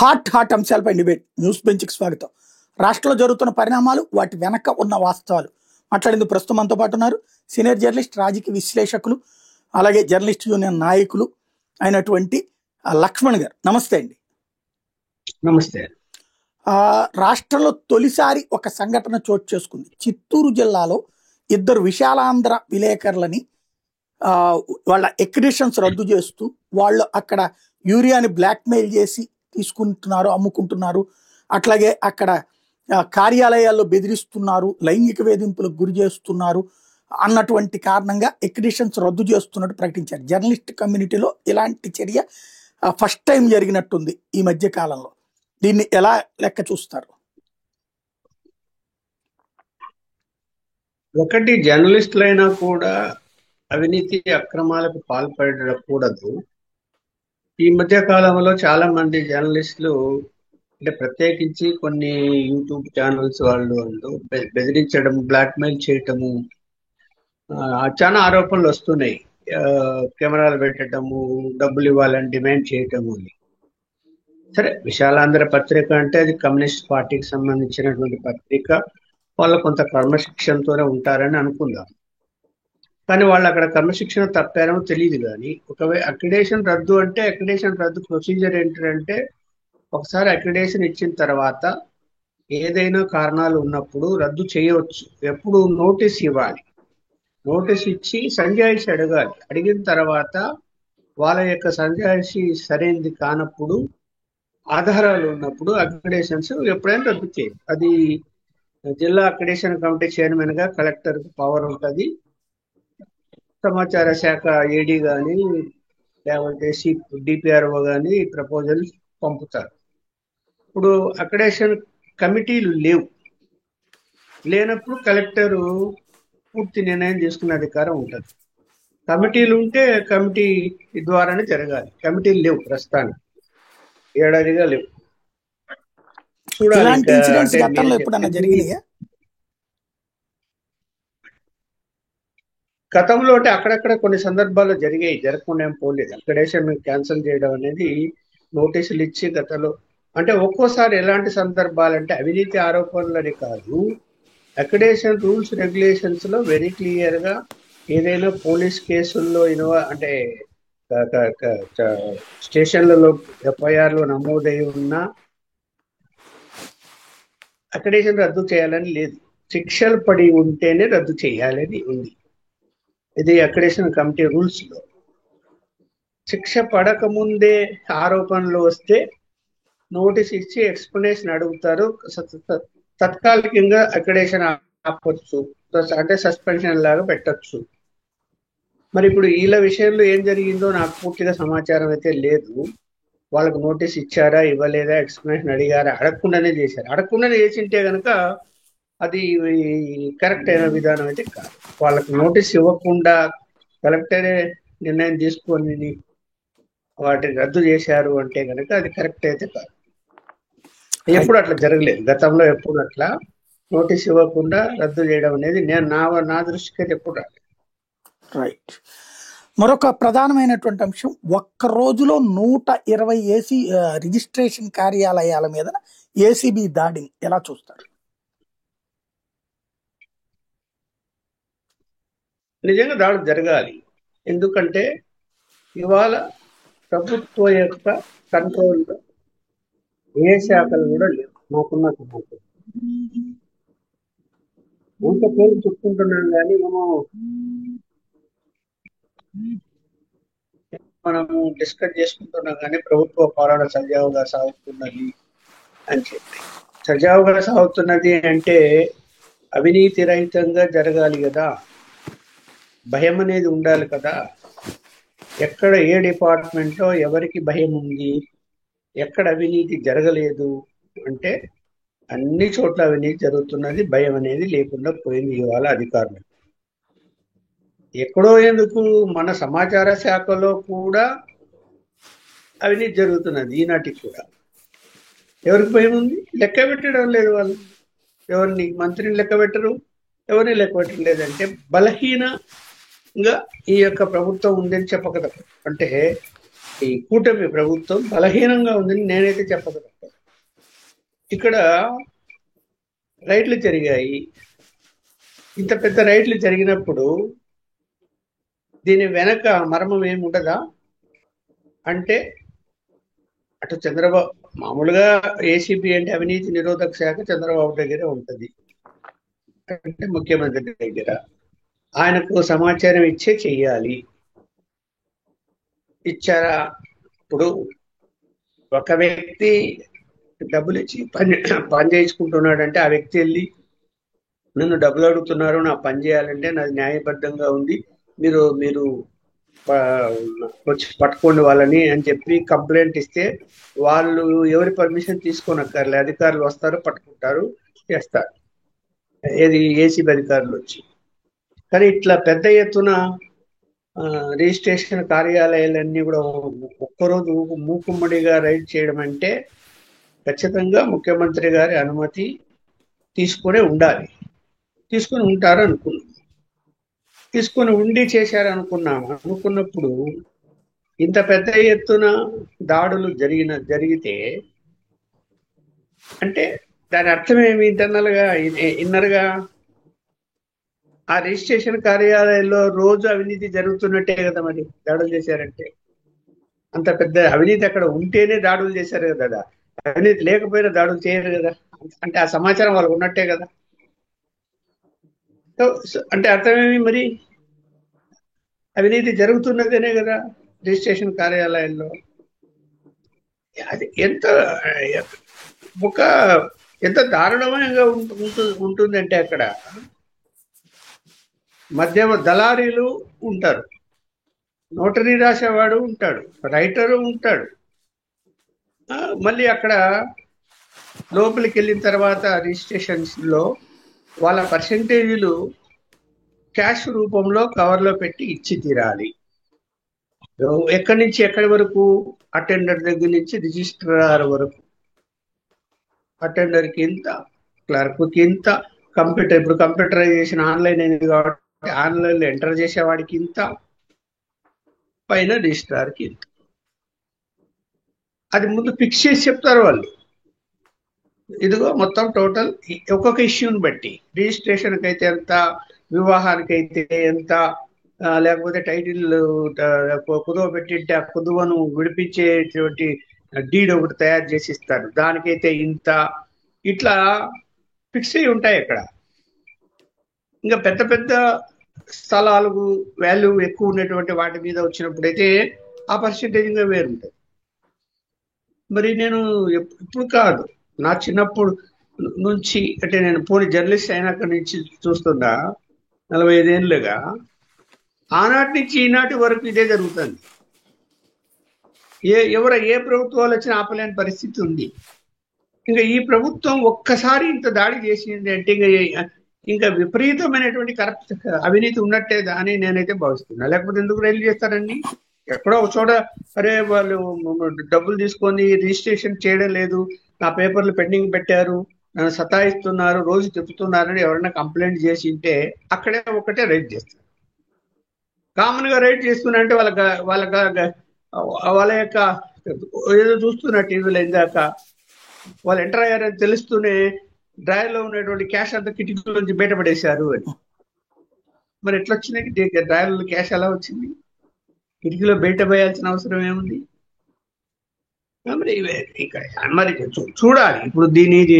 Hot అంశాలపై debate news బెంచ్కి స్వాగతం. రాష్ట్రంలో జరుగుతున్న పరిణామాలు, వాటి వెనక ఉన్న వాస్తవాలు మాట్లాడేందుకు ప్రస్తుతం మనతో పాటు ఉన్నారు సీనియర్ జర్నలిస్ట్, రాజకీయ విశ్లేషకులు, అలాగే జర్నలిస్ట్ యూనియన్ నాయకులు అయినటువంటి లక్ష్మణ్ గారు. నమస్తే అండి. నమస్తే. రాష్ట్రంలో తొలిసారి ఒక సంఘటన చోటు చేసుకుంది. చిత్తూరు జిల్లాలో ఇద్దరు విశాలాంధ్ర విలేకరులని వాళ్ళ ఎక్రిడిషన్స్ రద్దు చేస్తూ వాళ్ళు అక్కడ యూరియాని బ్లాక్మెయిల్ చేసి తీసుకుంటున్నారు, అమ్ముకుంటున్నారు. అట్లాగే అక్కడ కార్యాలయాల్లో బెదిరిస్తున్నారు, లైంగిక వేధింపులకు గురి చేస్తున్నారు అన్నటువంటి కారణంగా ఎక్రిడిషన్స్ రద్దు చేస్తున్నట్టు ప్రకటించారు. జర్నలిస్ట్ కమ్యూనిటీలో ఇలాంటి చర్య ఫస్ట్ టైం జరిగినట్టుంది ఈ మధ్య కాలంలో. దీన్ని ఎలా లెక్క చూస్తారు? ఒకటి, జర్నలిస్టులైనా కూడా అవినీతి అక్రమాలకు పాల్పడకూడదు. ఈ మధ్య కాలంలో చాలా మంది జర్నలిస్టులు, అంటే ప్రత్యేకించి కొన్ని యూట్యూబ్ ఛానల్స్ వాళ్ళు బెదిరించడం, బ్లాక్మెయిల్ చేయటము, చాలా ఆరోపణలు వస్తున్నాయి. కెమెరాలు పెట్టడము, డబ్బులు ఇవ్వాలని డిమాండ్ చేయటము. సరే, విశాలాంధ్ర పత్రిక అంటే అది కమ్యూనిస్ట్ పార్టీకి సంబంధించినటువంటి పత్రిక, వాళ్ళు కొంత క్రమశిక్షణతోనే ఉంటారని అనుకుందాం. కానీ వాళ్ళు అక్కడ క్రమశిక్షణ తప్పారేమో తెలియదు. కానీ ఒకవేళ అక్రిడేషన్ రద్దు అంటే, అక్రిడేషన్ రద్దు ప్రొసీజర్ ఏంటంటే, ఒకసారి అక్రిడేషన్ ఇచ్చిన తర్వాత ఏదైనా కారణాలు ఉన్నప్పుడు రద్దు చేయవచ్చు. ఎప్పుడు నోటీస్ ఇవ్వాలి, నోటీస్ ఇచ్చి సంజాయిషి అడగాలి. అడిగిన తర్వాత వాళ్ళ యొక్క సంజాయిషి సరైనది కానప్పుడు, ఆధారాలు ఉన్నప్పుడు అక్రిడేషన్స్ ఎప్పుడైనా రద్దు చేయాలి. అది జిల్లా అక్రిడేషన్ కమిటీ చైర్మన్ గా కలెక్టర్ పవర్ ఉంటుంది. సమాచార శాఖ ఏడీ కానీ లేకపోతే డిపిఆర్ఓ కానీ ప్రపోజల్ పంపుతారు. ఇప్పుడు అక్రిడేషన్ కమిటీలు లేనప్పుడు కలెక్టర్ పూర్తి నిర్ణయం తీసుకునే అధికారం ఉంటుంది. కమిటీలు ఉంటే కమిటీ ద్వారానే జరగాలి. కమిటీలు లేవు, ప్రస్తుతానికి ఏడాదిగా లేవు. చూడాలి. గతంలో అంటే అక్కడక్కడ కొన్ని సందర్భాల్లో జరిగాయి, జరగకుండా ఏం పోలేదు. అక్రిడేషన్ క్యాన్సిల్ చేయడం అనేది నోటీసులు ఇచ్చి గతంలో, అంటే ఒక్కోసారి ఎలాంటి సందర్భాలంటే అవినీతి ఆరోపణలని కాదు, అక్రిడేషన్ రూల్స్ రెగ్యులేషన్స్ లో వెరీ క్లియర్ గా ఏదైనా పోలీస్ కేసుల్లో అంటే స్టేషన్లలో ఎఫ్ఐఆర్లు నమోదై ఉన్నా అక్రిడేషన్ రద్దు చేయాలని లేదు. శిక్షలు పడి ఉంటేనే రద్దు చేయాలని ఉంది. ఇది అక్రిడేషన్ కమిటీ రూల్స్ లో. శిక్ష పడక ముందే ఆరోపణలు వస్తే నోటీస్ ఇచ్చి ఎక్స్ప్లెనేషన్ అడుగుతారు. తత్కాలికంగా అక్రిడేషన్ ఆపొచ్చు, అంటే సస్పెన్షన్ లాగా పెట్టచ్చు. మరి ఇప్పుడు వీళ్ళ విషయంలో ఏం జరిగిందో నాకు పూర్తిగా సమాచారం అయితే లేదు. వాళ్ళకు నోటీస్ ఇచ్చారా, ఇవ్వలేదా, ఎక్స్ప్లెనేషన్ అడిగారా, అడగకుండానే చేశారు. అడగకుండానే చేసింటే కనుక అది కరెక్ట్ అయిన విధానం అయితే కాదు. వాళ్ళకు నోటీస్ ఇవ్వకుండా కలెక్టరే నిర్ణయం తీసుకొని వాటిని రద్దు చేశారు అంటే కనుక అది కరెక్ట్ అయితే కాదు. ఎప్పుడు అట్లా జరగలేదు, గతంలో ఎప్పుడు అట్లా నోటీస్ ఇవ్వకుండా రద్దు చేయడం అనేది నా దృష్టికి అయితే ఎప్పుడు రాలేదు. రైట్. మరొక ప్రధానమైనటువంటి అంశం, ఒక్క రోజులో 120 రిజిస్ట్రేషన్ కార్యాలయాల మీద ఏసీబీ దాడిని ఎలా చూస్తారు? నిజంగా దాడి జరగాలి. ఎందుకంటే ఇవాళ ప్రభుత్వ యొక్క కంట్రోల్లో ఏ శాఖలు కూడా లేవు. నాకున్న సమాచారం ఇంత పేరు చెప్పుకుంటున్నాం, కానీ మనము డిస్కస్ చేసుకుంటున్నాం, కానీ ప్రభుత్వ పాలన సజావుగా సాగుతున్నది అని చెప్పి. సజావుగా సాగుతున్నది అంటే అవినీతి రహితంగా జరగాలి కదా, భయం అనేది ఉండాలి కదా. ఎక్కడ ఏ డిపార్ట్మెంట్లో ఎవరికి భయం ఉంది, ఎక్కడ అవినీతి జరగలేదు అంటే అన్ని చోట్ల అవినీతి జరుగుతున్నది. భయం అనేది లేకుండా పోయింది ఇవాళ అధికారులు. ఎక్కడో ఎందుకు మన సమాచార శాఖలో కూడా అవినీతి జరుగుతున్నది ఈనాటికి కూడా. ఎవరికి భయం ఉంది? లెక్క పెట్టడం లేదు వాళ్ళు. ఎవరిని మంత్రిని లెక్క పెట్టరు, ఎవరిని లెక్క పెట్టడం లేదంటే బలహీనంగా ఈ యొక్క ప్రభుత్వం ఉందని చెప్పక తప్పదు. అంటే ఈ కూటమి ప్రభుత్వం బలహీనంగా ఉందని నేనైతే చెప్పగలను. ఇక్కడ రైట్లు జరిగాయి. ఇంత పెద్ద రైట్లు జరిగినప్పుడు దీని వెనక మర్మం ఏమి ఉండదా? అంటే అటు చంద్రబాబు మామూలుగా ఏసీబీ అంటే అవినీతి నిరోధక శాఖ చంద్రబాబు దగ్గరే ఉంటుంది, అంటే ముఖ్యమంత్రి దగ్గర. ఆయనకు సమాచారం ఇచ్చే చెయ్యాలి. ఇచ్చారా? ఇప్పుడు ఒక వ్యక్తి డబ్బులు ఇచ్చి పని చేయించుకుంటున్నాడంటే ఆ వ్యక్తి వెళ్ళి నన్ను డబ్బులు అడుగుతున్నారు, నా పని చేయాలంటే నాది న్యాయబద్ధంగా ఉంది, మీరు మీరు వచ్చి పట్టుకోండి వాళ్ళని అని చెప్పి కంప్లైంట్ ఇస్తే వాళ్ళు ఎవరి పర్మిషన్ తీసుకోనక్కర్లే, అధికారులు వస్తారు, పట్టుకుంటారు, చేస్తారు. ఏది ఏసీబీ అధికారులు వచ్చి. కానీ ఇట్లా పెద్ద ఎత్తున రిజిస్ట్రేషన్ కార్యాలయాలన్నీ కూడా ఒక్కరోజు మూకుమ్మడిగా రైడ్ చేయడం అంటే ఖచ్చితంగా ముఖ్యమంత్రి గారి అనుమతి తీసుకునే ఉండాలి. తీసుకుని ఉంటారు అనుకున్నాం. తీసుకుని ఉండి చేశారు అనుకున్నప్పుడు ఇంత పెద్ద ఎత్తున దాడులు జరిగితే అంటే దాని అర్థం ఏమి? ఇన్నర్గా ఆ రిజిస్ట్రేషన్ కార్యాలయంలో రోజు అవినీతి జరుగుతున్నట్టే కదా మరి దాడులు చేశారంటే. అంత పెద్ద అవినీతి అక్కడ ఉంటేనే దాడులు చేశారు కదా, అవినీతి లేకపోయినా దాడులు చేయరు కదా. అంటే ఆ సమాచారం వాళ్ళకు ఉన్నట్టే కదా. అంటే అర్థమేమి మరి? అవినీతి జరుగుతున్నదేనే కదా రిజిస్ట్రేషన్ కార్యాలయాల్లో. అది ఎంత దారుణంగా ఉంటుందంటే అక్కడ మధ్యమ దళారీలు ఉంటారు, నోటరీ రాసేవాడు ఉంటాడు, రైటరు ఉంటాడు. మళ్ళీ అక్కడ లోపలికి వెళ్ళిన తర్వాత రిజిస్ట్రేషన్స్ లో వాళ్ళ పర్సెంటేజీలు క్యాష్ రూపంలో కవర్లో పెట్టి ఇచ్చి తీరాలి. ఎక్కడి నుంచి ఎక్కడి వరకు? అటెండర్ దగ్గర నుంచి రిజిస్ట్రార్ వరకు. అటెండర్కి ఇంత, క్లర్క్కి ఇంత, ఇప్పుడు కంప్యూటరైజేషన్ ఆన్లైన్ అయింది కాబట్టి ఆన్లైన్లో ఎంటర్ చేసేవాడికి ఇంత, పైన రిజిస్ట్రార్కి ఇంత. అది ముందు ఫిక్స్ చేసి చెప్తారు వాళ్ళు. ఇదిగో మొత్తం టోటల్ ఒక్కొక్క ఇష్యూని బట్టి, రిజిస్ట్రేషన్కి అయితే ఎంత, వివాహానికైతే ఎంత, లేకపోతే టైటిల్ కుదువ పెట్టింటే ఆ కుదువను విడిపించేటువంటి డీడ్ ఒకటి తయారు చేసి ఇస్తారు, దానికైతే ఇంత, ఇట్లా ఫిక్స్ అయి ఉంటాయి అక్కడ. ఇంకా పెద్ద పెద్ద స్థలాలకు వాల్యూ ఎక్కువ ఉన్నటువంటి వాటి మీద వచ్చినప్పుడు అయితే ఆ పర్సెంటేజ్ ఇంకా వేరుంటుంది. మరి నేను ఇప్పుడు కాదు, నా చిన్నప్పుడు నుంచి, అంటే నేను పూర్తి జర్నలిస్ట్ అయినాక నుంచి చూస్తున్నా 45 ఏళ్ళుగా, ఆనాటి నుంచి ఈనాటి వరకు ఇదే జరుగుతుంది. ఏ ప్రభుత్వాలు వచ్చినా ఆపలేని పరిస్థితి ఉంది. ఇంకా ఈ ప్రభుత్వం ఒక్కసారి ఇంత దాడి చేసింది అంటే ఇంకా విపరీతమైనటువంటి అవినీతి ఉన్నట్టే అని నేనైతే భావిస్తున్నా. లేకపోతే ఎందుకు రైలు చేస్తారండి? ఎక్కడో ఒక చోట అరే వాళ్ళు డబ్బులు తీసుకొని రిజిస్ట్రేషన్ చేయడం లేదు, నా పేపర్లు పెండింగ్ పెట్టారు, నన్ను సతాయిస్తున్నారు, రోజు తిప్పుతున్నారని ఎవరైనా కంప్లైంట్ చేసి ఉంటే అక్కడే ఒకటే రైడ్ చేస్తారు. కామన్ గా రైడ్ చేస్తున్నారంటే వాళ్ళ యొక్క ఏదో చూస్తున్నా టీవీలో ఇందాక, వాళ్ళు ఎంటర్ అయ్యారని తెలుస్తూనే డ్రాయర్ లో ఉన్నటువంటి క్యాష్ అంతా కిటికీల నుంచి బయటపడేశారు అని. మరి ఎట్లా వచ్చింది? డ్రాయర్ లో క్యాష్ ఎలా వచ్చింది? కిటికీలో బయట పోయాల్సిన అవసరం ఏముంది? మరి చూడాలి ఇప్పుడు దీని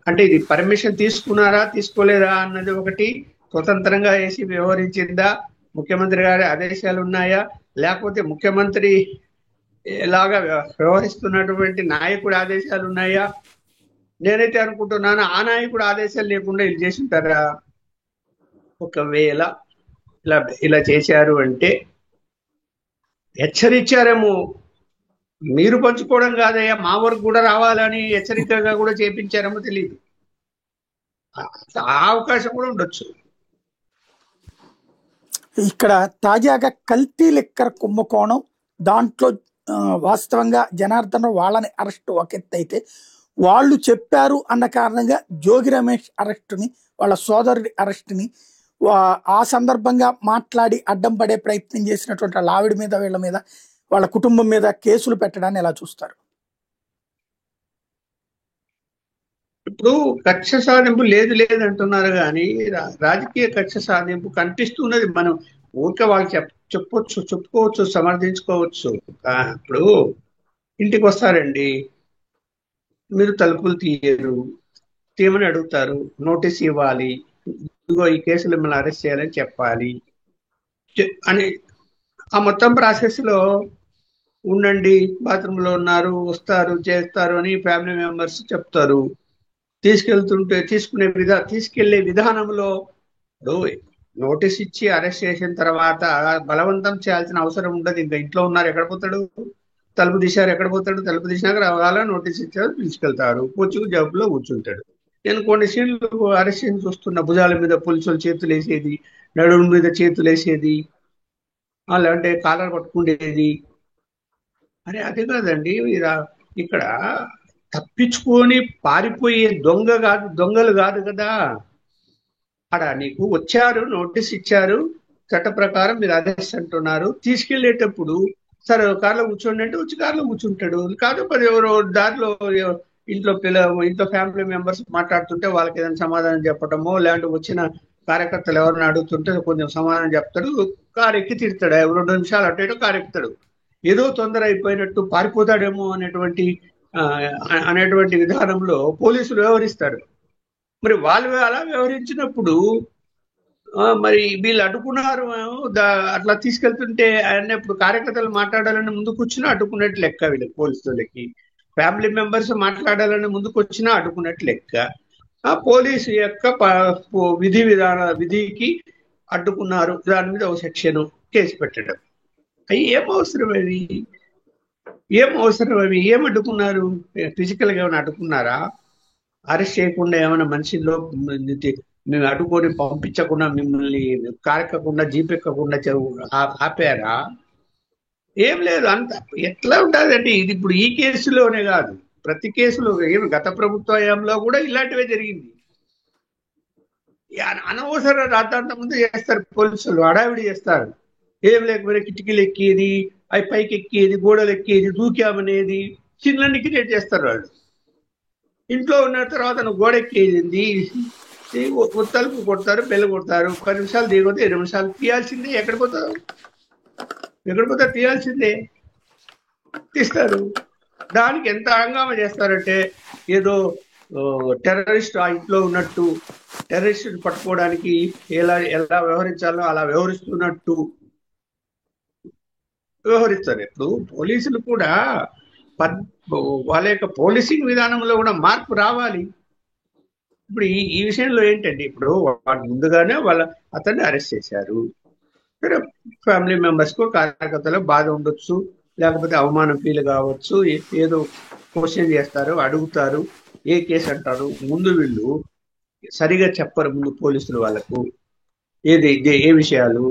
అంటే ఇది పర్మిషన్ తీసుకున్నారా తీసుకోలేదా అన్నది ఒకటి. స్వతంత్రంగా వేసి వ్యవహరించిందా, ముఖ్యమంత్రి గారి ఆదేశాలు ఉన్నాయా, లేకపోతే ముఖ్యమంత్రి లాగా వ్యవహరిస్తున్నటువంటి నాయకుడి ఆదేశాలు ఉన్నాయా? నేనైతే అనుకుంటున్నాను ఆ నాయకుడు ఆదేశాలు లేకుండా ఇది చేసి ఉంటారా? ఒకవేళ ఇలా చేశారు అంటే హెచ్చరించారేమో, మీరు పంచుకోవడం కాదయ్యా మా వరకు కూడా రావాలని హెచ్చరికగా కూడా చేపించారేమో తెలియదు. ఆ అవకాశం కూడా ఉండొచ్చు. ఇక్కడ తాజాగా కల్తీ లిక్కర్ కుంభకోణం, దాంట్లో వాస్తవంగా జనార్దన్ వాళ్ళని అరెస్ట్ ఒక ఎత్తు అయితే, వాళ్ళు చెప్పారు అన్న కారణంగా జోగి రమేష్ అరెస్టుని, వాళ్ళ సోదరుడి అరెస్టుని ఆ సందర్భంగా మాట్లాడి అడ్డం పడే ప్రయత్నం చేసినటువంటి ఆవిడ మీద వీళ్ళ మీద వాళ్ళ కుటుంబం మీద కేసులు పెట్టడాన్ని ఎలా చూస్తారు? ఇప్పుడు కక్ష సాధింపు లేదు లేదు అంటున్నారు కానీ రాజకీయ కక్ష సాధింపు కనిపిస్తున్నది. మనం ఊరికే వాళ్ళు చెప్పొచ్చు, చెప్పుకోవచ్చు, సమర్థించుకోవచ్చు. ఇప్పుడు ఇంటికి వస్తారండి, మీరు తలుపులు తీయరు, తీయమని అడుగుతారు, నోటీస్ ఇవ్వాలి, ఇదిగో ఈ కేసులు మిమ్మల్ని అరెస్ట్ చేయాలని చెప్పాలి అని ఆ మొత్తం ప్రాసెస్ లో ఉండండి, బాత్రూమ్ లో ఉన్నారు, వస్తారు, చేస్తారు అని ఫ్యామిలీ మెంబర్స్ చెప్తారు. తీసుకెళ్లే విధానంలో ఇప్పుడు నోటీస్ ఇచ్చి అరెస్ట్ చేసిన తర్వాత బలవంతం చేయాల్సిన అవసరం ఉండదు. ఇంకా ఇంట్లో ఉన్నారు, ఎక్కడ పోతాడు? తలుపు తీశారు, ఎక్కడ పోతాడు? తలుపు తీసినాక రావాలా, నోటీస్ ఇచ్చారు, పిలుచుకెళ్తారు, కూర్చుని జబ్బులో కూర్చుంటాడు. నేను కొన్ని సీన్లు అరెస్ట్ చేసి చూస్తున్న, భుజాల మీద పోలీసులు చేతులు వేసేది, నడుము మీద చేతులు వేసేది, లేదంటే కాలర్ పట్టుకుండేది. అరే అదే కాదండి, ఇక్కడ తప్పించుకొని పారిపోయే దొంగలు కాదు కదా. అక్కడ నీకు వచ్చారు, నోటీస్ ఇచ్చారు, చట్ట ప్రకారం మీరు అరెస్ట్ అంటున్నారు, తీసుకెళ్లేటప్పుడు సరే కార్లో కూర్చోండి అంటే వచ్చి కార్లో కూర్చుంటాడు. కాకపోతే ఎవరో దారిలో ఇంట్లో ఫ్యామిలీ మెంబర్స్ మాట్లాడుతుంటే వాళ్ళకి ఏదైనా సమాధానం చెప్పటమో, లేదంటే వచ్చిన కార్యకర్తలు ఎవరైనా అడుగుతుంటే కొంచెం సమాధానం చెప్తాడు, కారు ఎక్కి తిడతాడు, 2 నిమిషాలు అటు ఇటు కారు ఎక్కుతాడు. ఏదో తొందర అయిపోయినట్టు పారిపోతాడేమో అనేటువంటి విధానంలో పోలీసులు వ్యవహరిస్తారు. మరి వాళ్ళు అలా వ్యవహరించినప్పుడు మరి వీళ్ళు అడ్డుకున్నారు, అట్లా తీసుకెళ్తుంటే అన్నప్పుడు కార్యకర్తలు మాట్లాడాలని ముందుకు వచ్చినా అడ్డుకున్నట్టు లెక్క, వీళ్ళకి పోలీసులకి. ఫ్యామిలీ మెంబర్స్ మాట్లాడాలని ముందుకు వచ్చినా అడ్డుకున్నట్టు లెక్క. ఆ పోలీసు యొక్క విధికి అడ్డుకున్నారు, దాని మీద ఒక సెక్షన్ కేసు పెట్టడం. అవి ఏం అవసరం అవి ఏం అడ్డుకున్నారు? ఫిజికల్ గా ఏమైనా అడ్డుకున్నారా? అరెస్ట్ చేయకుండా ఏమైనా మనిషిలో మేము అడ్డుకొని పంపించకుండా, మిమ్మల్ని కారెక్కకుండా, జీపెక్కకుండా ఆపారా? ఏం లేదు. అంత ఎట్లా ఉంటుందండి ఇది. ఇప్పుడు ఈ కేసులోనే కాదు, ప్రతి కేసులో, గత ప్రభుత్వ హయాంలో కూడా ఇలాంటివే జరిగింది. అనవసర రాద్ధాంత ముందు చేస్తారు పోలీసులు, హడావిడి చేస్తారు. ఏం లేకపోయినా కిటికీలు ఎక్కేది, అవి పైకి ఎక్కేది, గోడలు ఎక్కేది, దూకామనేది, చిన్నన్ని క్రియేట్ చేస్తారు వాళ్ళు. ఇంట్లో ఉన్న తర్వాత నువ్వు గోడ ఎక్కేది, తలుపు కొడతారు, బెల్ల కొడతారు, 10 నిమిషాలు దిగొద్దు, 20 నిమిషాలు తీయాల్సిందే. ఎక్కడ పోతారు? తీయాల్సిందే, తీస్తారు. దానికి ఎంత హంగామా చేస్తారంటే ఏదో టెర్రరిస్ట్ ఆ ఇంట్లో ఉన్నట్టు, టెర్రరిస్ట్ పట్టుకోవడానికి ఎలా వ్యవహరించాలో అలా వ్యవహరిస్తున్నట్టు వ్యవహరిస్తారు. ఇప్పుడు పోలీసులు కూడా వాళ్ళ యొక్క పోలీసింగ్ విధానంలో కూడా మార్పు రావాలి. ఇప్పుడు ఈ విషయంలో ఏంటంటే, ఇప్పుడు వాళ్ళు ముందుగానే అతన్ని అరెస్ట్ చేశారు. ఫ్యామిలీ మెంబర్స్ కు, కార్యకర్తలకు బాధ ఉండొచ్చు, లేకపోతే అవమానం ఫీల్ కావచ్చు, ఏదో క్వశ్చన్ చేస్తారు, అడుగుతారు, ఏ కేసు అంటారు. ముందు వీళ్ళు సరిగా చెప్పరు, ముందు పోలీసులు వాళ్ళకు ఏ విషయాలు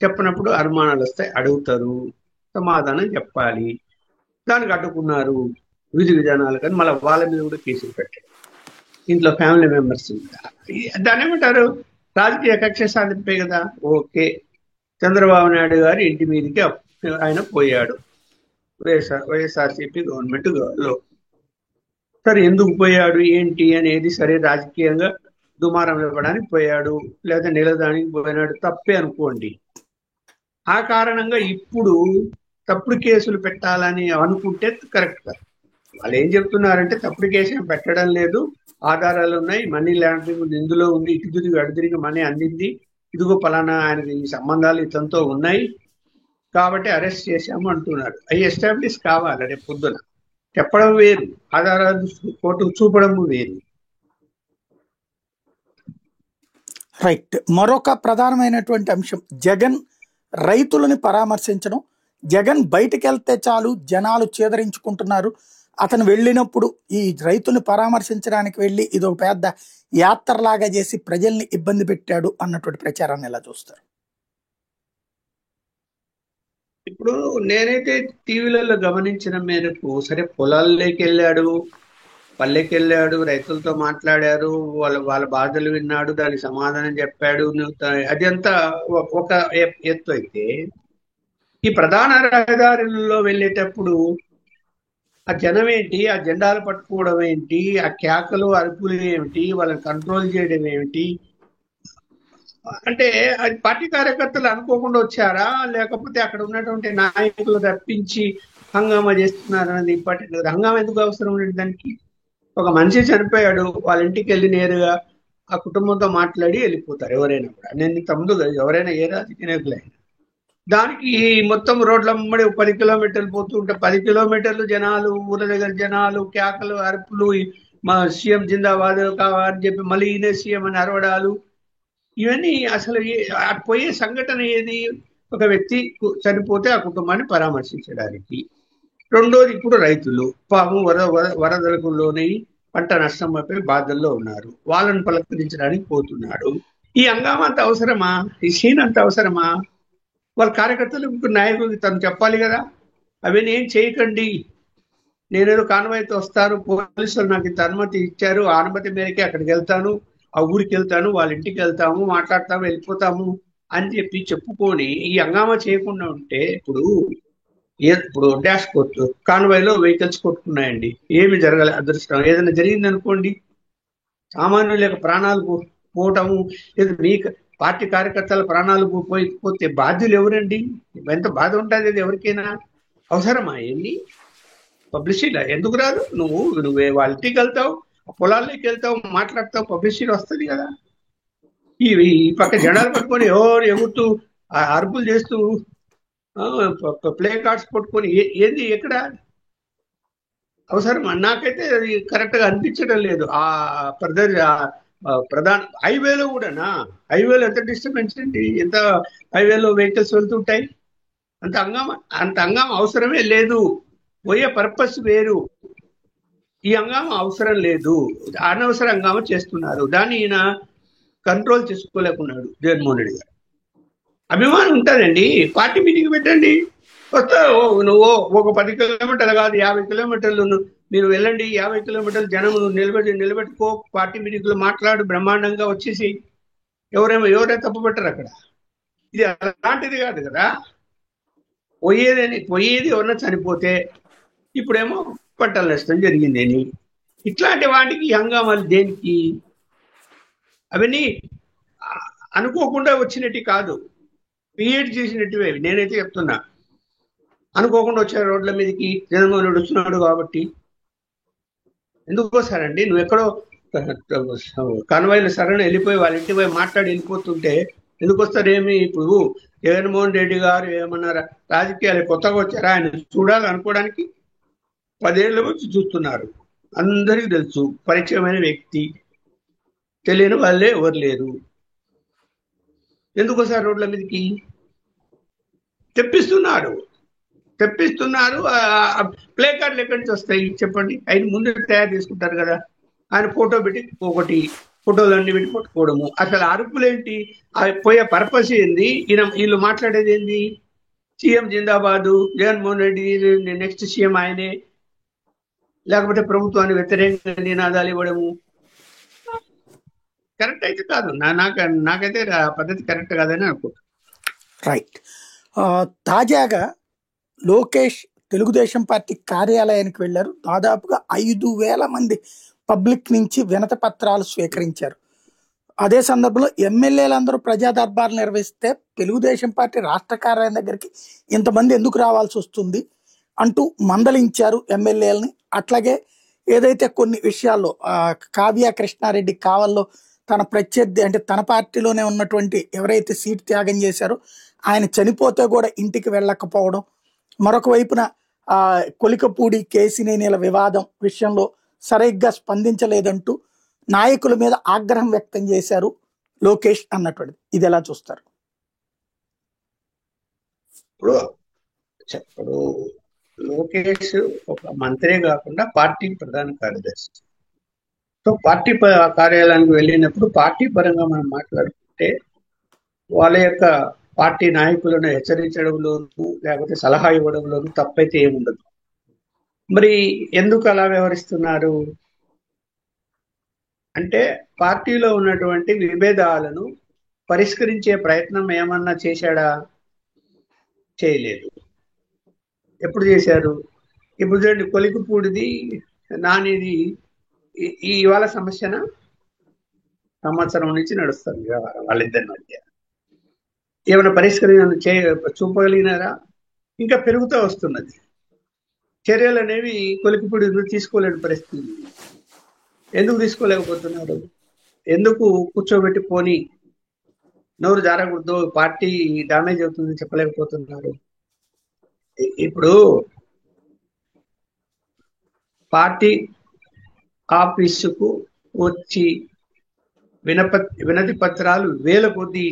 చెప్పినప్పుడు అనుమానాలు వస్తాయి, అడుగుతారు, సమాధానం చెప్పాలి. దానికి అడ్డుకున్నారు విధి విధానాలు, కానీ మళ్ళీ వాళ్ళ మీద కూడా కేసులు పెట్టారు, ఇంట్లో ఫ్యామిలీ మెంబర్స్ మీద. దాన్ని ఏమంటారు? రాజకీయ కక్ష సాధింపే కదా. ఓకే, చంద్రబాబు నాయుడు గారి ఇంటి మీదకి ఆయన పోయాడు వైఎస్ఆర్సీపీ గవర్నమెంట్ లో. సరే, ఎందుకు పోయాడు ఏంటి అనేది సరే, రాజకీయంగా దుమారం ఇవ్వడానికి పోయాడు, లేదా నిలదానికి పోయినాడు, తప్పే అనుకోండి. ఆ కారణంగా ఇప్పుడు తప్పుడు కేసులు పెట్టాలని అనుకుంటే కరెక్ట్ కాదు. వాళ్ళు ఏం చెప్తున్నారంటే, తప్పుడు కేసు పెట్టడం లేదు, ఆధారాలు ఉన్నాయి, మనీ లాండరింగ్ ఇందులో ఉంది, ఇటు తిరిగి అటు తిరిగి మనీ అందింది, ఇదిగో పలానా ఆయనకి ఈ సంబంధాలు ఇతనితో ఉన్నాయి కాబట్టి అరెస్ట్ చేశాము అంటున్నారు. అవి ఎస్టాబ్లిష్ కావాలి. రేపు పొద్దున చెప్పడం వేరు, ఆధారాలు కోర్టుకు చూపడం వేరు. రైట్. మరొక ప్రధానమైనటువంటి అంశం, జగన్ రైతులని పరామర్శించడం. జగన్ బయటికి వెళ్తే చాలు జనాలు చేదరించుకుంటున్నారు, అతను వెళ్ళినప్పుడు ఈ రైతుని పరామర్శించడానికి వెళ్ళి ఇది ఒక పెద్ద యాత్రలాగా చేసి ప్రజల్ని ఇబ్బంది పెట్టాడు అన్నటువంటి ప్రచారాన్ని ఎలా చూస్తారు? ఇప్పుడు నేనైతే టీవీలలో గమనించిన మేరకు, సరే పొలాల్లోకి వెళ్ళాడు, పల్లెకి వెళ్ళాడు, రైతులతో మాట్లాడారు, వాళ్ళ బాధలు విన్నాడు, దానికి సమాధానం చెప్పాడు, అది అంతా ఒక ఎత్తు అయితే, ఈ ప్రధాన రహదారులలో వెళ్ళేటప్పుడు ఆ జనం ఏంటి, ఆ జెండాలు పట్టుకోవడం ఏంటి, ఆ కేకలు అరుపులు ఏమిటి, వాళ్ళని కంట్రోల్ చేయడం ఏమిటి, అంటే అది పార్టీ కార్యకర్తలు అనుకోకుండా వచ్చారా, లేకపోతే అక్కడ ఉన్నటువంటి నాయకులు రప్పించి హంగామా చేస్తున్నారు అనేది ఇంపార్టెంట్ కదా. హంగామా ఎందుకు అవసరం ఉండేది దానికి? ఒక మనిషి చనిపోయాడు, వాళ్ళ ఇంటికి వెళ్ళి నేరుగా ఆ కుటుంబంతో మాట్లాడి వెళ్ళిపోతారు ఎవరైనా కూడా. నేను తమ్ముడు ఎవరైనా ఏ రాజకీయ నాయకులైనా దానికి మొత్తం రోడ్ల వెంబడి 10 కిలోమీటర్లు పోతూ ఉంటే 10 కిలోమీటర్లు జనాలు, ఊళ్ళ దగ్గర జనాలు, కేకలు అరుపులు, మా సీఎం జిందాబాద్ కావాలని చెప్పి మళ్ళీ ఈయనే సీఎం అని అరవడాలు, ఇవన్నీ అసలు పోయే సంఘటన ఏది? ఒక వ్యక్తి చనిపోతే ఆ కుటుంబాన్ని పరామర్శించడానికి. రెండోది ఇప్పుడు రైతులు పాపం వరదలకు లోనై పంట నష్టం అయిపోయి బాధల్లో ఉన్నారు, వాళ్ళని పలకరించడానికి పోతున్నాడు. ఈ హంగామా అంత అవసరమా? ఈ సీన్ అంత అవసరమా? వాళ్ళ కార్యకర్తలకు నాయకులకు తను చెప్పాలి కదా, అవన్నీ ఏం చేయకండి, నేనేదో కాన్వాయ్తో వస్తాను, పోలీసులు నాకు ఇంత అనుమతి ఇచ్చారు, ఆ అనుమతి మేరకే అక్కడికి వెళ్తాను, ఆ ఊరికి వెళ్తాను, వాళ్ళ ఇంటికి వెళ్తాము, మాట్లాడతాము, వెళ్ళిపోతాము అని చెప్పి చెప్పుకొని ఈ హంగామా చేయకుండా ఉంటే ఇప్పుడు డాష్ కోర్టు కాన్వాయ్లో వెహికల్స్ కొట్టుకున్నాయండి, ఏమి జరగాలి, అదృష్టం ఏదైనా జరిగింది అనుకోండి, సామాన్యుల యొక్క ప్రాణాలు పోవటము, లేదా మీ పార్టీ కార్యకర్తల ప్రాణాలు పోతే బాధ్యులు ఎవరండి? ఎంత బాధ ఉంటుంది అది ఎవరికైనా. అవసరమా ఎన్ని పబ్లిసిటీ ఎందుకు రాదు? నువ్వే వాళ్ళ ఇంటికి వెళ్తావు, పొలాల్లోకి వెళ్తావు, మాట్లాడతావు, పబ్లిసిటీ వస్తుంది కదా. ఈ పక్క జెండాలు పట్టుకొని ఎవరు ఎగురుతూ అరుపులు చేస్తూ ప్లే కార్డ్స్ పట్టుకొని ఏంది ఎక్కడ అవసరం? నాకైతే అది కరెక్ట్ గా అనిపించడం లేదు. ప్రధాన హైవేలో కూడానా, హైవేలో ఎంత డిస్టర్బెన్స్ అండి, ఎంత హైవేలో వెహికల్స్ వెళ్తుంటాయి. అంత హంగామా అవసరమే లేదు. పోయే పర్పస్ వేరు, ఈ హంగామా అవసరం లేదు, అనవసర హంగామా చేస్తున్నారు. దాన్ని ఈయన కంట్రోల్ చేసుకోలేకున్నాడు జగన్మోహన్ రెడ్డి గారు. అభిమానం ఉంటుందండి, పార్టీ మీటింగ్ పెట్టండి, వస్తావు నువ్వు ఒక 10 కిలోమీటర్లు కాదు 50 కిలోమీటర్లు మీరు వెళ్ళండి, 50 కిలోమీటర్లు జనం నిలబెట్టుకో, పార్టీ మీటింగ్లో మాట్లాడు, బ్రహ్మాండంగా వచ్చేసి ఎవరైనా తప్పు పెట్టరు అక్కడ. ఇది అలాంటిది కాదు కదా. పోయేది ఎవరన్నా చనిపోతే, ఇప్పుడేమో పంటల నష్టం జరిగింది అని, ఇట్లాంటి వాటికి హంగామాలు దేనికి? అవన్నీ అనుకోకుండా వచ్చినట్టు కాదు, క్రియేట్ చేసినట్టువే. నేనైతే చెప్తున్నా, అనుకోకుండా వచ్చారు రోడ్ల మీదకి, జగన్మోహన్ రెడ్డి వస్తున్నాడు కాబట్టి. ఎందుకు వస్తారండి? నువ్వు ఎక్కడో కన్వాయిలు సరైన వెళ్ళిపోయి వాళ్ళ ఇంటికి పోయి మాట్లాడి వెళ్ళిపోతుంటే ఎందుకు వస్తారేమి? ఇప్పుడు జగన్మోహన్ రెడ్డి గారు ఏమన్నారా, రాజకీయాలు కొత్తగా వచ్చారా, ఆయన చూడాలనుకోవడానికి 10 ఏళ్ళ నుంచి చూస్తున్నారు, అందరికీ తెలుసు, పరిచయమైన వ్యక్తి, తెలియని వాళ్ళే ఎవరు లేరు. ఎందుకు వస్తారు రోడ్ల మీదకి? తెప్పిస్తున్నారు. ప్లే కార్డులు ఎక్కడి నుంచి వస్తాయి చెప్పండి? ఆయన ముందు తయారు చేసుకుంటారు కదా, ఆయన ఫోటో పెట్టి ఒకటి ఫోటోలన్నీ పెట్టి పట్టుకోవడము. అసలు అరుపులేంటి? పోయే పర్పస్ ఏంది? వీళ్ళు మాట్లాడేది ఏంది? సీఎం జిందాబాదు, జగన్మోహన్ రెడ్డి నెక్స్ట్ సీఎం ఆయనే, లేకపోతే ప్రభుత్వాన్ని వ్యతిరేకంగా నినాదాలు ఇవ్వడము కరెక్ట్ అయితే కాదు. నాకైతే పద్ధతి కరెక్ట్ కాదని అనుకుంటున్నాను. రైట్. తాజాగా లోకేష్ తెలుగుదేశం పార్టీ కార్యాలయానికి వెళ్ళారు. దాదాపుగా 5,000 మంది పబ్లిక్ నుంచి వినత పత్రాలు స్వీకరించారు. అదే సందర్భంలో ఎమ్మెల్యేలందరూ ప్రజా దర్బార్లు నిర్వహిస్తే తెలుగుదేశం పార్టీ రాష్ట్ర కార్యాలయం దగ్గరికి ఇంతమంది ఎందుకు రావాల్సి వస్తుంది అంటూ మందలించారు ఎమ్మెల్యేలని. అట్లాగే ఏదైతే కొన్ని విషయాల్లో కావ్య కృష్ణారెడ్డి కావల్లో తన ప్రత్యర్థి అంటే తన పార్టీలోనే ఉన్నటువంటి ఎవరైతే సీట్ త్యాగం చేశారో ఆయన చనిపోతే కూడా ఇంటికి వెళ్ళకపోవడం, మరొక వైపున కొలికపూడి కేసినేనిల వివాదం విషయంలో సరిగ్గా స్పందించలేదంటూ నాయకుల మీద ఆగ్రహం వ్యక్తం చేశారు లోకేష్ అన్నటువంటిది. ఇది ఎలా చూస్తారు? ఇప్పుడు లోకేష్ ఒక మంత్రే కాకుండా పార్టీ ప్రధాన కార్యదర్శి. సో పార్టీ కార్యాలయానికి వెళ్ళినప్పుడు పార్టీ పరంగా మనం మాట్లాడుకుంటే వాళ్ళ యొక్క పార్టీ నాయకులను హెచ్చరించడంలోనూ లేకపోతే సలహా ఇవ్వడంలోనూ తప్పైతే ఏముండదు. మరి ఎందుకు అలా వ్యవహరిస్తున్నారు అంటే, పార్టీలో ఉన్నటువంటి విభేదాలను పరిష్కరించే ప్రయత్నం ఏమన్నా చేశాడా? చేయలేదు. ఎప్పుడు చేశారు? ఇప్పుడు చూడండి, కొలికిపూడిది నానిది ఇవాళ సమస్యన సంవత్సరం నుంచి నడుస్తుంది వ్యవహారం వాళ్ళిద్దరి మధ్య. ఏమైనా పరిష్కరణ చూపగలిగినారా? ఇంకా పెరుగుతూ వస్తున్నది. చర్యలు అనేవి కొలికిపూడి తీసుకోలేని పరిస్థితి. ఎందుకు తీసుకోలేకపోతున్నారు? ఎందుకు కూర్చోబెట్టి పోని నోరు జారకూడదు, పార్టీ డామేజ్ అవుతుందని చెప్పలేకపోతున్నారు? ఇప్పుడు పార్టీ ఆఫీసుకు వచ్చి వినతి పత్రాలు వేల కొద్దీ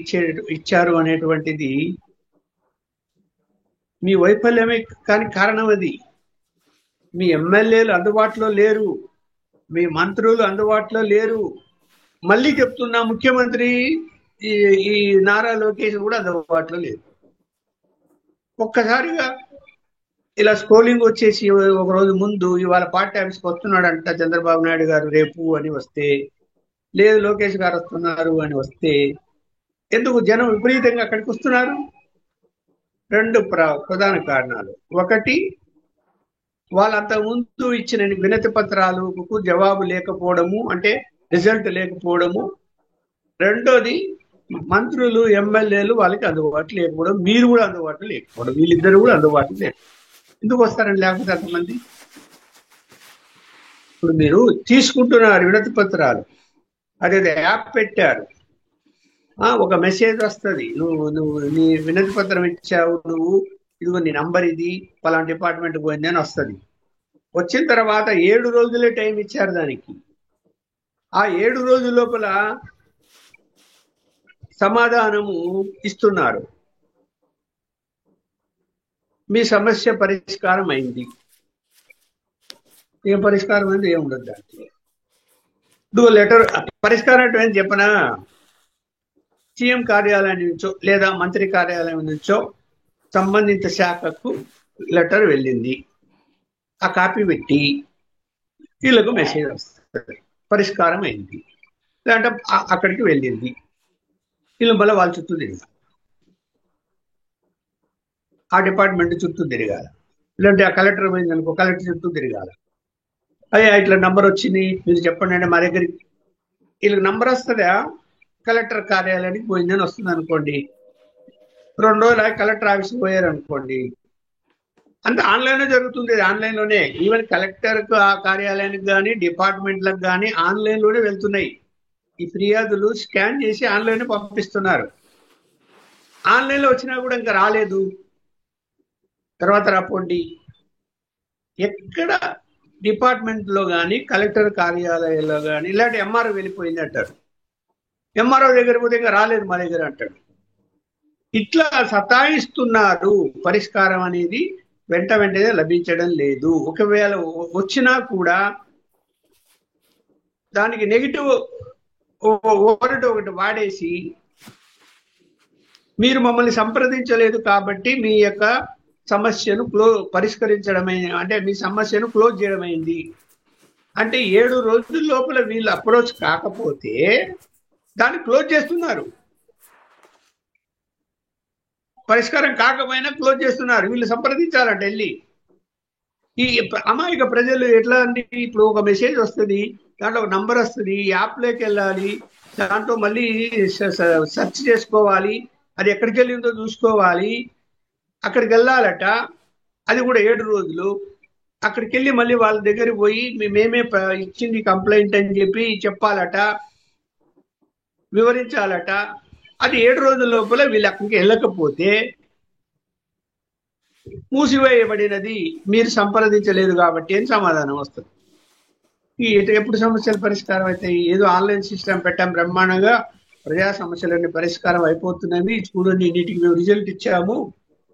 ఇచ్చారు అనేటువంటిది మీ వైఫల్యమే కానీ కారణం. అది మీ ఎమ్మెల్యేలు అందుబాటులో లేరు, మీ మంత్రులు అందుబాటులో లేరు. మళ్ళీ చెప్తున్నా, ముఖ్యమంత్రి ఈ నారా లోకేష్ కూడా అందుబాటులో లేదు. ఒక్కసారిగా ఇలా స్క్రోలింగ్ వచ్చేసి ఒక రోజు ముందు ఇవాళ పార్టీ ఆఫీస్కి వస్తున్నాడంట చంద్రబాబు నాయుడు గారు రేపు అని వస్తే, లేదు లోకేష్ గారు వస్తున్నారు అని వస్తే, ఎందుకు జనం విపరీతంగా అక్కడికి వస్తున్నారు? రెండు ప్రధాన కారణాలు. ఒకటి, వాళ్ళంత ముందు ఇచ్చిన వినతి పత్రాలకు జవాబు లేకపోవడము, అంటే రిజల్ట్ లేకపోవడము. రెండోది, మంత్రులు ఎమ్మెల్యేలు వాళ్ళకి అందుబాటులో లేకపోవడం, మీరు కూడా అందుబాటులో లేకపోవడం, వీళ్ళిద్దరు కూడా అందుబాటులో లేకపోవడం. ఎందుకు వస్తారండి లేకపోతే అంతమంది? ఇప్పుడు మీరు తీసుకుంటున్నారు వినతి పత్రాలు, అదే యాప్ పెట్టారు, ఒక మెసేజ్ వస్తుంది, నువ్వు నీ వినతి పత్రం ఇచ్చావు, నువ్వు ఇదిగో నీ నంబర్ ఇది, పలానా డిపార్ట్మెంట్ పోయింది అని వస్తుంది. వచ్చిన తర్వాత 7 రోజులే టైం ఇచ్చారు దానికి. ఆ 7 రోజుల లోపల సమాధానము ఇస్తున్నారు, మీ సమస్య పరిష్కారం అయింది. ఏం పరిష్కారం అయింది? ఏముండదు దాంట్లో. నువ్వు లెటర్ పరిష్కారం అంటే ఏం చెప్పనా? సీఎం కార్యాలయం నుంచో లేదా మంత్రి కార్యాలయం నుంచో సంబంధిత శాఖకు లెటర్ వెళ్ళింది, ఆ కాపీ పెట్టి వీళ్ళకు మెసేజ్ వస్తుంది, పరిష్కారం అయింది. లేదంటే అక్కడికి వెళ్ళింది, వీళ్ళు మళ్ళీ వాళ్ళ చుట్టూ తిరగాలి, ఆ డిపార్ట్మెంట్ చుట్టూ తిరగాలి. లేదంటే ఆ కలెక్టర్ పోయింది అనుకో, కలెక్టర్ చుట్టూ తిరగాలి. అయ్యా ఇట్లా నంబర్ వచ్చింది మీరు చెప్పండి అంటే మా దగ్గరికి వీళ్ళకి నంబర్ వస్తుందా? కలెక్టర్ కార్యాలయానికి పోయిందని వస్తుంది అనుకోండి. 2 రోజులు కలెక్టర్ ఆఫీస్కి పోయారు అనుకోండి, అంత ఆన్లైన్లో జరుగుతుంది. ఆన్లైన్లోనే ఈవెన్ కలెక్టర్ కార్యాలయానికి కానీ డిపార్ట్మెంట్లకు కానీ ఆన్లైన్లోనే వెళ్తున్నాయి. ఈ ఫిర్యాదులు స్కాన్ చేసి ఆన్లైన్ పంపిస్తున్నారు. ఆన్లైన్లో వచ్చినా కూడా ఇంకా రాలేదు, తర్వాత రాపోండి. ఎక్కడ డిపార్ట్మెంట్లో కానీ కలెక్టర్ కార్యాలయంలో కానీ ఇలాంటి ఎంఆర్ఓ వెళ్ళిపోయింది అంటారు, ఎంఆర్ఓ దగ్గర పోతే ఇంకా రాలేదు మా దగ్గర అంటాడు. ఇట్లా సతాయిస్తున్నారు. పరిష్కారం అనేది వెంటనే లభించడం లేదు. ఒకవేళ వచ్చినా కూడా దానికి నెగిటివ్ ఒకటి వాడేసి, మీరు మమ్మల్ని సంప్రదించలేదు కాబట్టి మీ యొక్క సమస్యను పరిష్కరించడమే, అంటే మీ సమస్యను క్లోజ్ చేయడమైంది అంటే 7 రోజుల లోపల వీళ్ళు అప్రోచ్ కాకపోతే దాన్ని క్లోజ్ చేస్తున్నారు. పరిష్కారం కాకపోయినా క్లోజ్ చేస్తున్నారు. వీళ్ళు సంప్రదించాలంటే వెళ్ళి. ఈ అమాయక ప్రజలు ఎట్లా అంటే, ఇప్పుడు ఒక మెసేజ్ వస్తుంది, దాంట్లో ఒక నంబర్ వస్తుంది, యాప్లోకి వెళ్ళాలి, దాంట్లో మళ్ళీ సెర్చ్ చేసుకోవాలి, అది ఎక్కడికి వెళ్ళిందో చూసుకోవాలి, అక్కడికి వెళ్ళాలట, అది కూడా 7 రోజులు. అక్కడికి వెళ్ళి మళ్ళీ వాళ్ళ దగ్గరికి పోయి మేమే ఇచ్చింది కంప్లైంట్ అని చెప్పి చెప్పాలట, వివరించాలట. అది 7 రోజుల లోపల వీళ్ళు అక్కడికి వెళ్ళకపోతే మూసివేయబడినది, మీరు సంప్రదించలేదు కాబట్టి అని సమాధానం వస్తుంది. ఎప్పుడు సమస్యలు పరిష్కారం అవుతాయి? ఏదో ఆన్లైన్ సిస్టమ్ పెట్టాం బ్రహ్మాండంగా, ప్రజా సమస్యలన్నీ పరిష్కారం అయిపోతున్నాయి, చూడండి నీటికి మేము రిజల్ట్ ఇచ్చాము,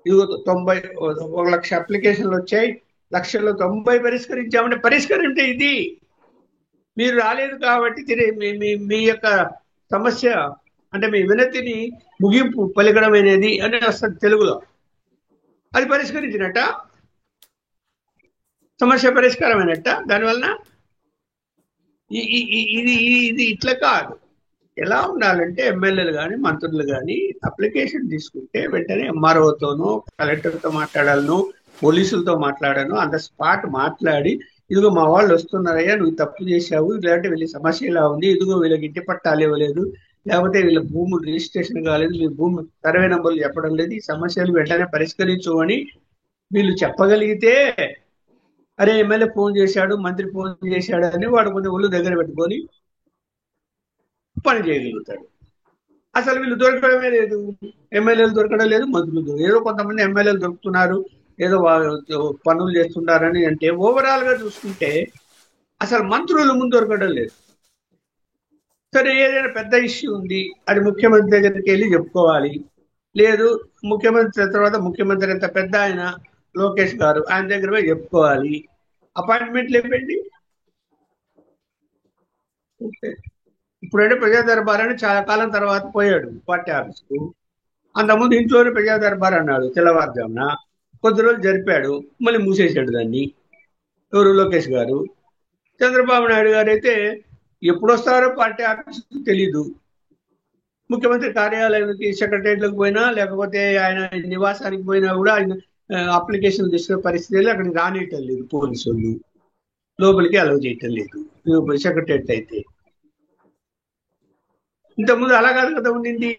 ఇదిగో 1,00,000 అప్లికేషన్లు వచ్చాయి, 1,90,000 పరిష్కరించామంటే పరిష్కరింటే ఇది మీరు రాలేదు కాబట్టి మీ యొక్క సమస్య అంటే మీ వినతిని ముగింపు పలికడం అనేది అని వస్తుంది తెలుగులో. అది పరిష్కరించినట్ట, సమస్య పరిష్కారమైనట్ట. దానివలన ఇది ఇట్లా కాదు. ఎలా ఉండాలంటే ఎమ్మెల్యేలు కానీ మంత్రులు కానీ అప్లికేషన్ తీసుకుంటే వెంటనే ఎంఆర్ఓతోనూ కలెక్టర్తో మాట్లాడాలను, పోలీసులతో మాట్లాడాను. అంత స్పాట్ మాట్లాడి, ఇదిగో మా వాళ్ళు వస్తున్నారయ్యా, నువ్వు తప్పు చేశావు, ఇలాంటి వీళ్ళ సమస్య ఇలా ఉంది, ఇదిగో వీళ్ళకి ఇంటి పట్టాలు ఇవ్వలేదు, లేకపోతే వీళ్ళ భూములు రిజిస్ట్రేషన్ కాలేదు, మీ భూమి సర్వే నంబర్లు చెప్పడం లేదు, ఈ సమస్యలు వెంటనే పరిష్కరించు అని వీళ్ళు చెప్పగలిగితే, అరే ఎమ్మెల్యే ఫోన్ చేశాడు, మంత్రి ఫోన్ చేశాడు అని వాడు కొంచెం ఒళ్ళు దగ్గర పెట్టుకొని పని చేయగలుగుతాడు. అసలు వీళ్ళు దొరకడమే లేదు, ఎమ్మెల్యేలు దొరకడం లేదు, మంత్రులు దొరకడం, ఏదో కొంతమంది ఎమ్మెల్యేలు దొరుకుతున్నారు, ఏదో పనులు చేస్తున్నారని. అంటే ఓవరాల్ గా చూసుకుంటే అసలు మంత్రులు ముందు దొరకడం లేదు. సరే, ఏదైనా పెద్ద ఇష్యూ ఉంది, అది ముఖ్యమంత్రి దగ్గరికి వెళ్ళి చెప్పుకోవాలి. లేదు, ముఖ్యమంత్రి తర్వాత ముఖ్యమంత్రి అంత పెద్ద ఆయన లోకేష్ గారు, ఆయన దగ్గర పోయి చెప్పుకోవాలి. అపాయింట్మెంట్లు ఇవ్వండి. ఇప్పుడంటే ప్రజా దర్బార్ అని చాలా కాలం తర్వాత పోయాడు పార్టీ ఆఫీస్కు. అంతకుముందు ఇంట్లోనే ప్రజా దర్బార్ అన్నాడు తెల్లవారుజామున, కొద్ది రోజులు జరిపాడు, మళ్ళీ మూసేశాడు దాన్ని. ఎవరు? లోకేష్ గారు. చంద్రబాబు నాయుడు గారు అయితే ఎప్పుడు వస్తారో పార్టీ ఆఫీస్కు తెలీదు. ముఖ్యమంత్రి కార్యాలయానికి సెక్రటరియట్లకు పోయినా, లేకపోతే ఆయన నివాసానికి పోయినా కూడా ఆయన అప్లికేషన్ తీసుకునే పరిస్థితి అక్కడికి రానియటం లేదు పోలీసులు, లోపలికి అలౌ చేయటం లేదు సెక్రటరియట్ అయితే. ఇంతకుముందు అలా కాదు కదా ఉండింది.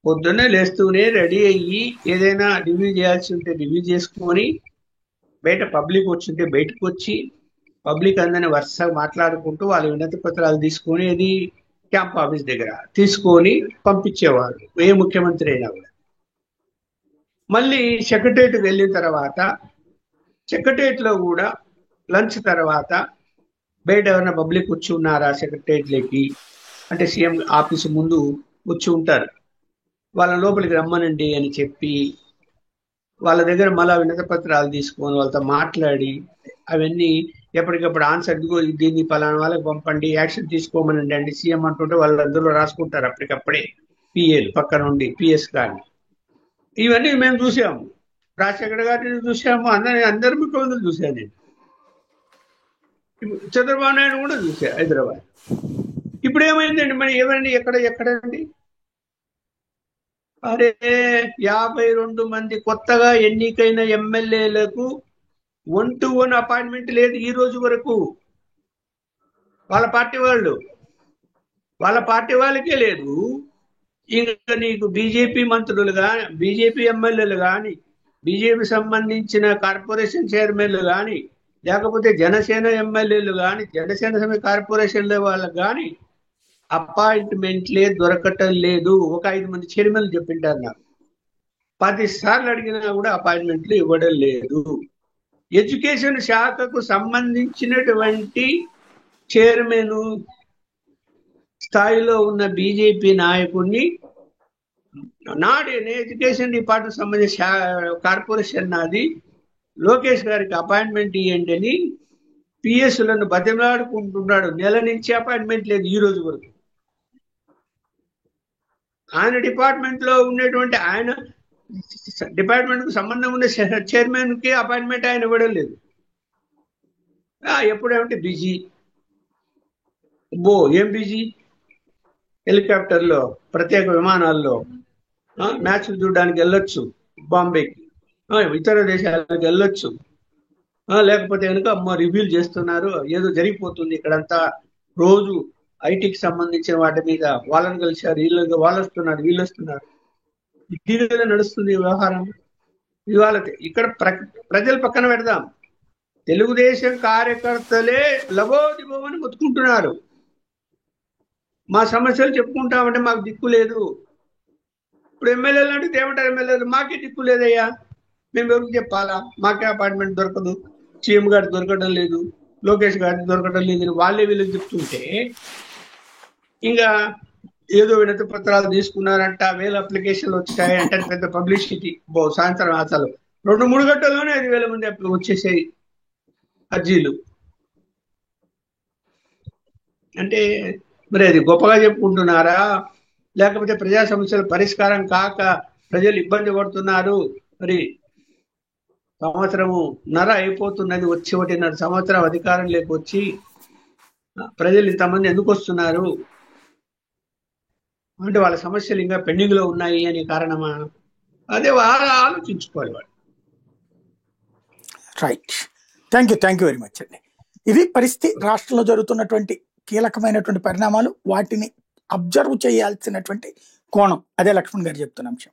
పొద్దున్నే లేస్తూనే రెడీ అయ్యి ఏదైనా రివ్యూ చేయాల్సి ఉంటే రివ్యూ చేసుకొని, బయట పబ్లిక్ వచ్చింటే బయటకు వచ్చి పబ్లిక్ అందరినీ వరుసగా మాట్లాడుకుంటూ వాళ్ళ వినతి పత్రాలు తీసుకొని అది క్యాంప్ ఆఫీస్ దగ్గర తీసుకొని పంపించేవారు ఏ ముఖ్యమంత్రి అయినా కూడా. మళ్ళీ సెక్రటరియట్కి వెళ్ళిన తర్వాత సెక్రటరియట్ లో కూడా లంచ్ తర్వాత బయట ఎవరైనా పబ్లిక్ వచ్చి ఉన్నారా సెక్రటరియట్లోకి అంటే సీఎం ఆఫీసు ముందు వచ్చి ఉంటారు, వాళ్ళ లోపలికి రమ్మనండి అని చెప్పి వాళ్ళ దగ్గర మళ్ళా వినతి పత్రాలు తీసుకొని వాళ్ళతో మాట్లాడి అవన్నీ ఎప్పటికప్పుడు ఆన్సర్, దీన్ని పలానా వాళ్ళకి పంపండి, యాక్షన్ తీసుకోమనండి అండి సీఎం అంటుంటే వాళ్ళు అందులో రాసుకుంటారు అప్పటికప్పుడే పిఏలు పక్క నుండి, పిఎస్ కానీ. ఇవన్నీ మేము చూసాము, రాజశేఖర్ గారిని చూసాము, అందరు ముఖ్యమంత్రులు చూశాను నేను, చంద్రబాబు నాయుడు కూడా చూసా హైదరాబాద్. ఇప్పుడు ఏమైందండి మరి? ఏమైంది? ఎక్కడండి? అరే 52 మంది కొత్తగా ఎన్నికైన ఎమ్మెల్యేలకు 1-to-1 అపాయింట్మెంట్ లేదు ఈ రోజు వరకు. వాళ్ళ పార్టీ వాళ్ళకే లేదు. ఇంకా నీకు బీజేపీ మంత్రులు కానీ, బీజేపీ ఎమ్మెల్యేలు కానీ, బీజేపీ సంబంధించిన కార్పొరేషన్ చైర్మన్లు కానీ, లేకపోతే జనసేన ఎమ్మెల్యేలు కానీ, జనసేన కార్పొరేషన్ల వాళ్ళకు కానీ అపాయింట్మెంట్లే దొరకటం లేదు. ఒక 5 మంది చైర్మన్లు చెప్పింటారు నాకు. 10 సార్లు అడిగినా కూడా అపాయింట్మెంట్లు ఇవ్వడం లేదు. ఎడ్యుకేషన్ శాఖకు సంబంధించినటువంటి చైర్మన్ స్థాయిలో ఉన్న బీజేపీ నాయకుడిని నాడు ఎడ్యుకేషన్ డిపార్ట్మెంట్ సంబంధించిన కార్పొరేషన్ నాది, లోకేష్ గారికి అపాయింట్మెంట్ ఇవ్వండి అని పిఎస్లను బతిమలాడుకుంటున్నాడు. నెల నుంచి అపాయింట్మెంట్ లేదు ఈ రోజు వరకు. ఆయన డిపార్ట్మెంట్ లో ఉండేటువంటి ఆయన డిపార్ట్మెంట్ కు సంబంధం ఉన్న చైర్మన్ కి అపాయింట్మెంట్ ఆయన ఇవ్వడం లేదు. ఎప్పుడేమంటే బిజీ. ఏం బిజీ? హెలికాప్టర్లో ప్రత్యేక విమానాల్లో మ్యాచ్లు చూడడానికి వెళ్ళొచ్చు బాంబేకి, ఇతర దేశాలకు వెళ్ళొచ్చు, లేకపోతే కనుక రివ్యూలు చేస్తున్నారు, ఏదో జరిగిపోతుంది ఇక్కడంతా. రోజు ఐటీకి సంబంధించిన వాటి మీద వాళ్ళని కలిశారు, వాళ్ళు వస్తున్నారు, వీళ్ళు వస్తున్నారు. దీని మీద నడుస్తుంది వ్యవహారం. ఇవాళ ఇక్కడ ప్రజలు పక్కన పెడదాం, తెలుగుదేశం కార్యకర్తలే లబోదిబోమని మొత్తుకుంటున్నారు. మా సమస్యలు చెప్పుకుంటామంటే మాకు దిక్కు లేదు. ఇప్పుడు ఎమ్మెల్యేలు అంటే ఏమంటారు? ఎమ్మెల్యేలు మాకే దిక్కు లేదయ్యా, మేము ఎవరికి చెప్పాలా, మాకే అపాయింట్మెంట్ దొరకదు, సీఎం గారికి దొరకడం లేదు, లోకేష్ గారికి దొరకడం లేదు, వాళ్ళే వీళ్ళకి చెప్తుంటే ఇంకా ఏదో వినతి పత్రాలు తీసుకున్నారంట, 1000 అప్లికేషన్లు వచ్చాయంటే పెద్ద పబ్లిసిటీ. సాయంత్రం అసలు 2-3 గంటల్లోనే 5,000 మంది వచ్చేసాయి అర్జీలు. అంటే మరి అది గొప్పగా చెప్పుకుంటున్నారా, లేకపోతే ప్రజా సమస్యల పరిష్కారం కాక ప్రజలు ఇబ్బంది పడుతున్నారు? మరి సంవత్సరమున్నర అయిపోతున్నది, వచ్చి 1.5 సంవత్సరం అధికారం లేకొచ్చి ప్రజలు ఇంతమంది ఎందుకు వస్తున్నారు అంటే వాళ్ళ సమస్యలు ఇంకా పెండింగ్ లో ఉన్నాయి అనే కారణమా? అదే ఆలోచించుకోవాలి వాళ్ళు. Right. Thank you very much అండి. ఇది పరిస్థితి. రాష్ట్రంలో జరుగుతున్నటువంటి కీలకమైనటువంటి పరిణామాలు, వాటిని అబ్జర్వ్ చేయాల్సినటువంటి కోణం. అదే లక్ష్మణ్ గారు చెప్తున్న అంశం.